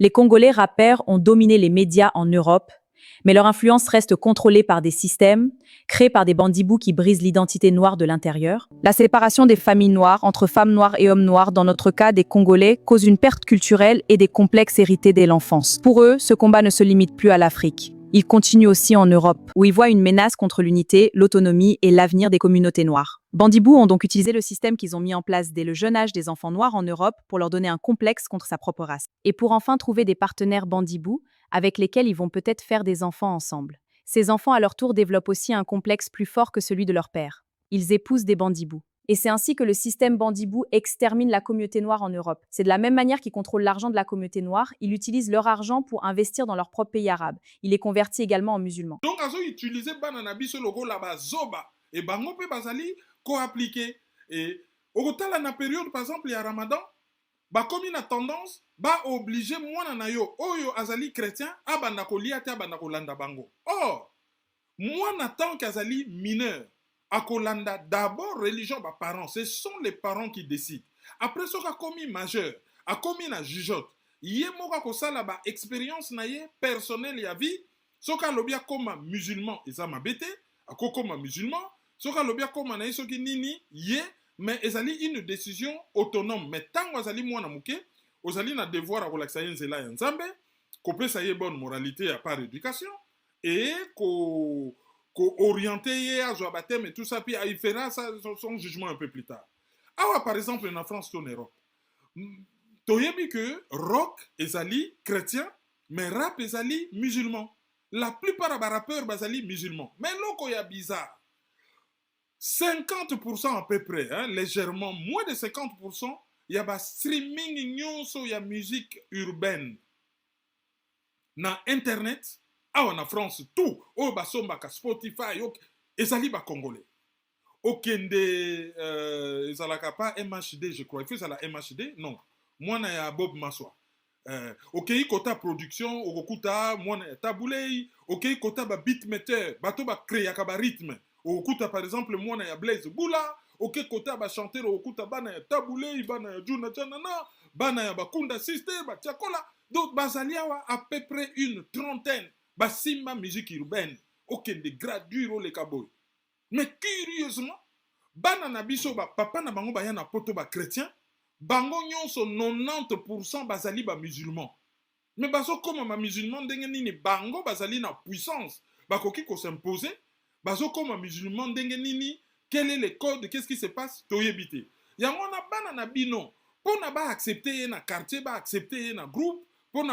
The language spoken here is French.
Les Congolais rappeurs ont dominé les médias en Europe, mais leur influence reste contrôlée par des systèmes créés par des bandibous qui brisent l'identité noire de l'intérieur. La séparation des familles noires entre femmes noires et hommes noirs, dans notre cas des Congolais, cause une perte culturelle et des complexes hérités dès l'enfance. Pour eux, ce combat ne se limite plus à l'Afrique. Il continue aussi en Europe, où ils voient une menace contre l'unité, l'autonomie et l'avenir des communautés noires. Bandibou ont donc utilisé le système qu'ils ont mis en place dès le jeune âge des enfants noirs en Europe pour leur donner un complexe contre sa propre race. Et pour enfin trouver des partenaires bandibou avec lesquels ils vont peut-être faire des enfants ensemble. Ces enfants, à leur tour, développent aussi un complexe plus fort que celui de leur père. Ils épousent des bandibous. Et c'est ainsi que le système bandibou extermine la communauté noire en Europe. C'est de la même manière qu'ils contrôlent l'argent de la communauté noire, ils utilisent leur argent pour investir dans leur propre pays arabe. Il est converti également en musulmans. Donc, ils ont utilisé banana biso logo là-bas, zoba. Et bango pe bazali co-appliqué. Et au total, la période, par exemple, il y a Ramadan, bah comme une tendance, bah obligé moi na yo, oyo azali chrétien, abanda ko liate abanda ko landa bango. Or, moi en tant qu'azali mineur, à Kolanda, d'abord religion, bah parents, ce sont les parents qui décident. Après ce qu'a commis majeur, a commis na jugeote, yé moka ko sala ba expérience na yé personnelle ya vie, ce qu'a lobia comme musulman, et ça m'a bêté, à comme musulman, ce qu'a lobia comme na yé nini, yé, mais ezali une décision autonome. Mais tant que moi na muke, ozali na devoir à relaxer nzela ya nzambe, ko pesa yé bonne moralité à part éducation, et ko orienté à Joabatem et tout ça, puis il fera son jugement un peu plus tard. Ah, par exemple, en France, en Europe, tu as que rock ezali chrétien, mais rap ezali musulman. La plupart des rappeurs ezali musulmans. Mais loko ya bizarre. 50% à peu près, hein, légèrement, moins de 50%, il y a streaming nyonso ya musique urbaine. Na internet, en France, tout, oh basombaka Spotify, ezali ba congolais. Okende ezalaka pas MHD, je crois. Il faut ça la MHD, non. Moi na ya Bob Maswa. Okei kota production, okokuta mwana ya Tabulei, okei kota ba beatmaker, bato ba créer ka ba rythme. Okokuta par exemple mwana ya Blaze Bula, okei kota ba chanteur okokuta bana ya Tabulei, bana ya Juna Chanana, bana ya Bakunda Sister, ba Tiakola. Donc bazalia à peu près une trentaine, basimba musique urbaine, okende gradure le kaboy. Mais curieusement, bana na biso ba papa na bango baya na poto ba chrétien, bango nyonso 90% bazali ba musulman. Mais baso comme ma musulman ndenge nini bango bazali na puissance, bakoki ko s'imposer, baso comme musulman ndenge nini, quel est le code, qu'est-ce qui se passe, toyebite. Yango na bana na bino, pour na ba accepter na quartier, ba accepter na groupe, pour na